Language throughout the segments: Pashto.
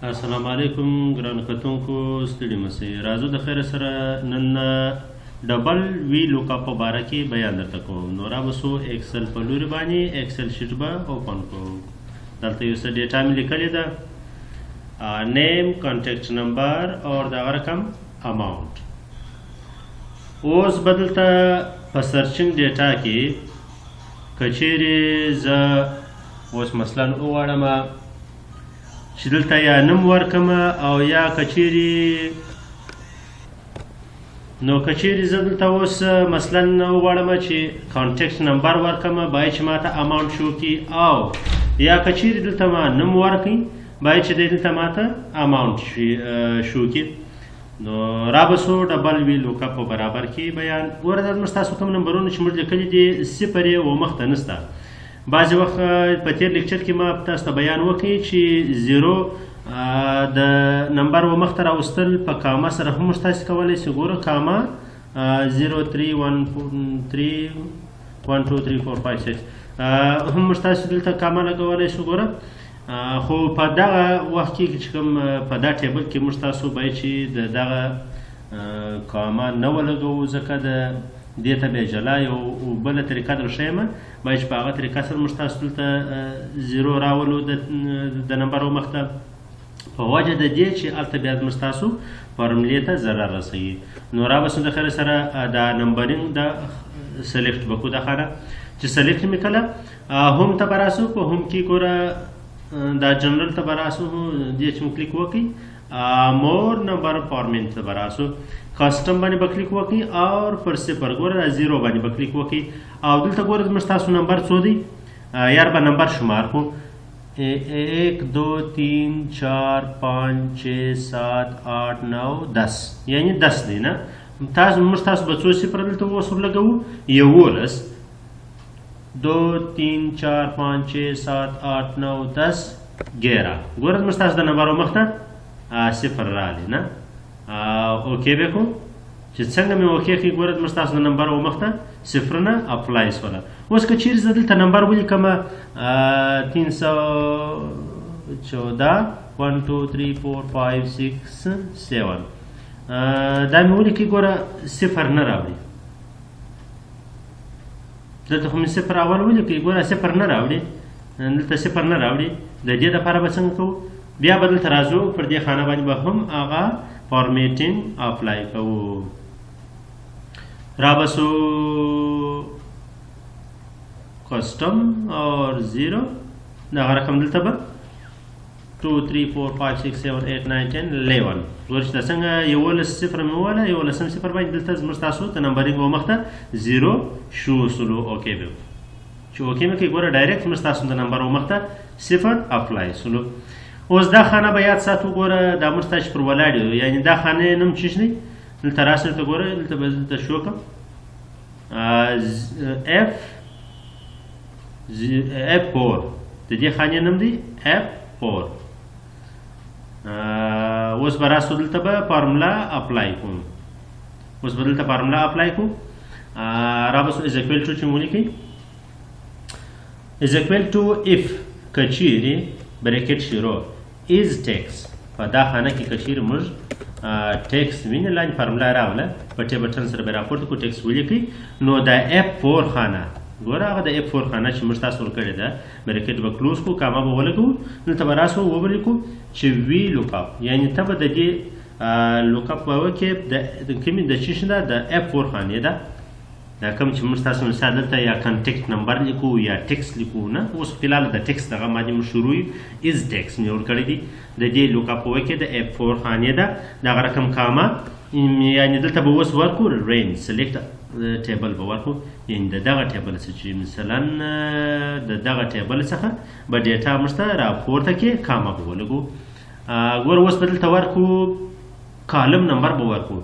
السلام علیکم ګران کتونکو ستړي مسئ راځو د خیر سره نن ډبل وی لوکاپ په باره کې بیان درته کوم. نو راوسو ایکسل په لوري باندې ایکسل شیټ به اوپن کوو. دلته یو څه ډیټا مې لیکلې ده، نیم، کانټیکټ نمبر او دغه رقم اماونټ. اوس به دلته په سرچینګ ډیټا کې که چیرې زه اوس مثلا وغواړم چې دلته یا نوم ورکم او یا کچيري نو کچيري زه دلته اوس مثلا وغواړم چې کانټیکټ نمبر ورکم باید چې ماته اماونټ شو کی، او یا کچيري دلته ما نوم ورکي باید چې دلته ماته اماونټ شو کی. نو رابسو ډبل وی لوکاپ په برابر کې بیان ورته مستاسو کوم نمبرونه چې موږ لیکلي دي صفر او مخته نسته. بعضې وخت په تېر لیکچر کې ما تاسو ته بیان وکړي چې زیرو د نمبر و مخته راوستل په کاما سره هم موږ تاسو کولی شئ. ګوره کاما 0 3 1 3 1 2 3 4 5 6 هم موږ تاسو دلته کاما لګولی شو. ګوره خو په دغه وخت کې چې کوم په دا ټیبل کې موږ تاسو باید چې د دغه کاما نه ولګوو، ځکه د دې ته بیا جلا یو بله طریقه در ښیم باید چې په هغه طریقه سره موږ تاسو دلته زیرو راولو د نمبر و مخته، په وجه د دې چې هلته بیا موږ تاسو فارمولې ته ضرر رسوي. نو رابسو د خیر سره دا نمبرینګ د سلیکټ بکو د خانه چې سلیکټ مې کله هم ته براسو په هم کې ګوره دا جنرل ته براسو دې چې مو کلیک وکړي مور نمبر فارمینګ ته براسو کسٹم باندې بکلیک وکړي او پر صفر ګوره زیرو باندې بکلیک وکړي او دلته ګوره زموږ تاسو نمبر څو دی یار به نمبر شمار کو 1 2 3 4 5 6 7 8 9 10 یعنی 10 دی نه. تاسو موږ تاسو به څو صفر دلته اوس ورلګوو 11 2 3 4 5 6 7 8 9 10 11 ګوره زموږ تاسو د نمبر مخته صفر راغلی نه. اوکې به کو چې څنګه مې اوکې کړي ګوره زموږ تاسو د نمبر و مخته صفر نه اپلای سوله. اوس که چیرې زه دلته نمبر ولیکم 314 1 2 3 4 5 6 7 دا مې ولیکي ګوره صفر نه راوړي. دلته خو مې صفر اول ولیکي ګوره صفر نه راوړي، دلته صفر نه راوړي. د دې دپاره به څنګه کوو؟ بیا به دلته راځو پر دې خانه باندې به هم هغه فارمیټینګ اپلای کوو. رابسو کسٹم اور زیرو دغه رقم دلته به 2 3 4 5 6 7 8 9 10 11 ګوره چې دا څنګه 11 صفر مې وویله 11 صفر باندې دلته زموږ تاسو د نمبرینګ و مخته زیرو شو سلو. اوکې به چې اوکې مې کوي ګوره ډایرکټ زموږ تاسو د نمبر و مخته صفر اپلای سلو. اوس دا خانه به یاد ساتو ګوره دا موږ تاسو پر ولاړ یو، یعنی دا خانه نوم چې دی دلته راسه ته ګوره دلته به دلته شو کړم F4 د دې خانې نوم دی F4. اوس به راسو دلته به فارمولا اپلای کوم. اوس به دلته فارمولا اپلای کوم. رابسو از اکویل ټو چې مو لیکئ از اکویل ټو اف کچیرې بریکټ شروع از ټیکس په دا خانه کې کچیر موږ ټیکس وینې لاندې فارمولا راوله په ټیب بټن سره به راپورته کو ټیکس ولیکئ. نو دا F4 خانه ګوره هغه د F4 خانه چې موږ تاسو ورکړې ده بریکټ به کلوز کو، کاما به ولګوو، دلته به راسو ولیکو چې وی لوکاپ یعنی ته به د دې لوکاپ به وکړې د کومې د چې ده د F4 خانې ده دا کوم چې موږ تاسو مثال دلته یا کانټیکټ نمبر لیکو یا ټیکس لیکو نه. اوس فلحال د ټیکس دغه باندې موږ شروع از ټیکس مې ورکړی دی د دې لوکاپ په وکړې د F4 خانې ده دغه رقم کاما یعنی دلته به اوس ورکو رینج سلیکټ ټیبل به ورکو، یعنی د دغه ټیبل څخه چې مثلا د دغه ټیبل څخه به ډیټا موږ ته راپورته کې کاما به ولګو. ګوره اوس به دلته ورکو کالم نمبر به ورکو،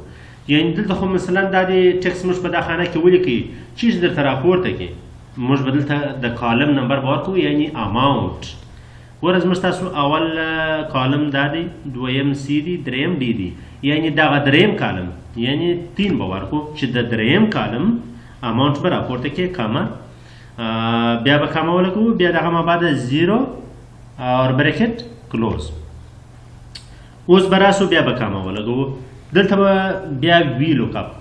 یعنی دلته خو مثلا دا د ټیکس موږ په دا خانه کې ولیکئ چې درته راپورته کې موږ به دلته د کالم نمبر به ورکو یعنی اماونټ. ګوره زموږ تاسو اول کالم دا دی، دویم سی دی، دریم ډي دی، یعنی دغه دریم کالم یعنی 3 به ورکو چې د دریم کالم اماونټ به راپورته کې کاما بیا به کاما ولګو، بیا دغه ما بعد 0 اور بریکټ کلوز. اوس به راسو بیا به کاما ولګوو دلته به بیا وی لوکاپ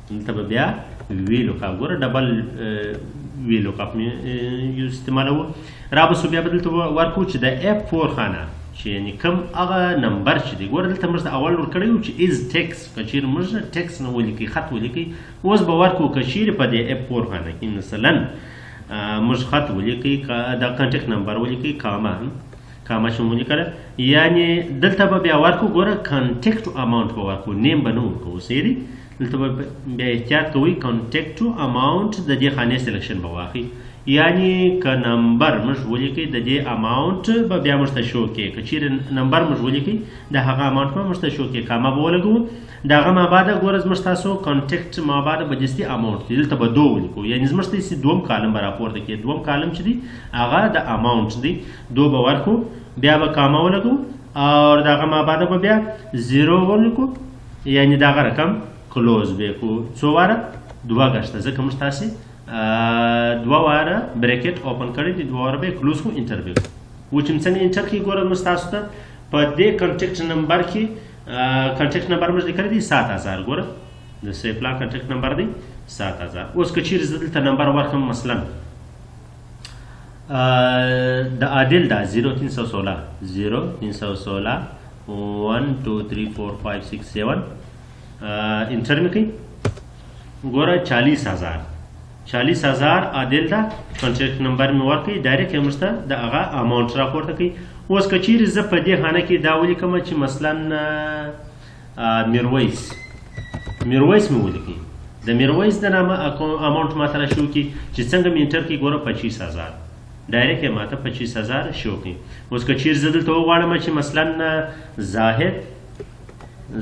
دلته به بیا وی لوکاپ ګوره ډبل وی لوکاپ مې استعمالوو را به سو بیا به دلته ورکو چې د F4 خانه چې یعنې کوم هغه نمبر چې دی ګوره دلته موږ د اول ورکړی وو چې از ټیکس که چیرې موږ ټیکس نه ولیکئ خط ولیکئ اوس به ورکو که چیرې په دې F4 خانه کې مثلا موږ خط ولیکئ د کنټیکټ نمبر ولیکئ کاما چې مو ولیکله یعنې دلته به بیا ورکو ګوره کنټیکټ اماونټ به ورکو نیم به نه ورکوو صحیح دی دلته به بیا احتیاط کوئ کنټیکټ اماونټ د دې خانې سلیکشن به واخلئ یعنی که نمبر موږ ولیکئ د دې اماونټ به بیا موږ ته شو کې که چیرې نمبر موږ ولیکئ د هغه اماونټ به موږ ته شو کې کاما به ولګوو د هغه مابعده ګوره زموږ تاسو کنټیکټ مابعده به جستي اماونټ دی دلته به 2 ولیکو یعنې زموږ ته دوم کالم به راپورته کړي دوم کالم چې دی هغه د اماونټ دی 2 به ورکو بیا به کاما ولګو او د هغه مابعده به بیا 0 ولیکو یعنې د هغه رقم کلوز به کو څو واره 2 ګشته ځکه موږ تاسې 2 واره بریکټ اوپن کړی دي 2 واره به کلوز کو انټر به و چې څنګه انټر کې ګوره موږ تاسو ته په دې کنټیکټ نمبر کې کنټیکټ نمبر موږ لیکلی دی 7000 ګوره د سیپلا کنټیکټ نمبر دی 7000 اوس که چیرې زه دلته نمبر ورکړم مثلا د عادل دا 0316 0316 1 2 3 4 5 6 7 انټر مې کوي ګوره 40000 عادل دا کنټیکټ نمبر مې ورکړي ډایرکټ موږ ته د هغه اماونټ راپورته کوي اوس که چیرې زه په دې خانه کې دا ولیکم چې مثلا میرویس مې ولیکئ د میرویس د نامه اماونټ ماته را شو کړي چې څنګه مې انټر کړي ګوره 25000 ډایرکټ یې ماته 25000 شو کړي اوس که چیرې زه دلته وغواړم چې مثلا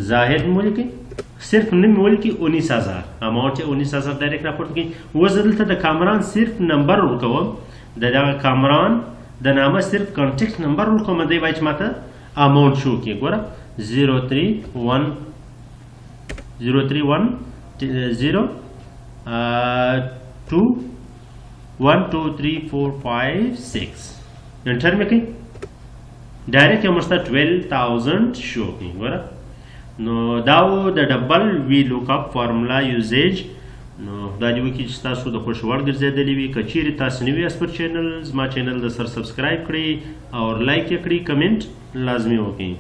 زاهد مې ولیکئ صرف نوم مې ولیکئ 19000 اماونټ یې 19000 ډایرکټ راپورته کړي اوس زه دلته د کامران صرف نمبر ورکوم د دغه کامران د نامه صرف کنټیکټ نمبر ورکوم دی باید چې ماته اماونټ شو کړي ګوره 031 0 2 1 2 3 4 5 6 انټر مې کوي ډایرکټ یې موږ ته 12000 شو کړي ګوره نو دا و د ډبل وی لوکاپ فارمولا یوزیج نو خدای دې وکړي چې تاسو د خوښ وړ ګرځېدلي وي که چیرې تاسو نوي یاست پر چینل زما چینل د سر سبسکرایب کړئ او لایک یې کړئ کمنټ لازمي وکړئ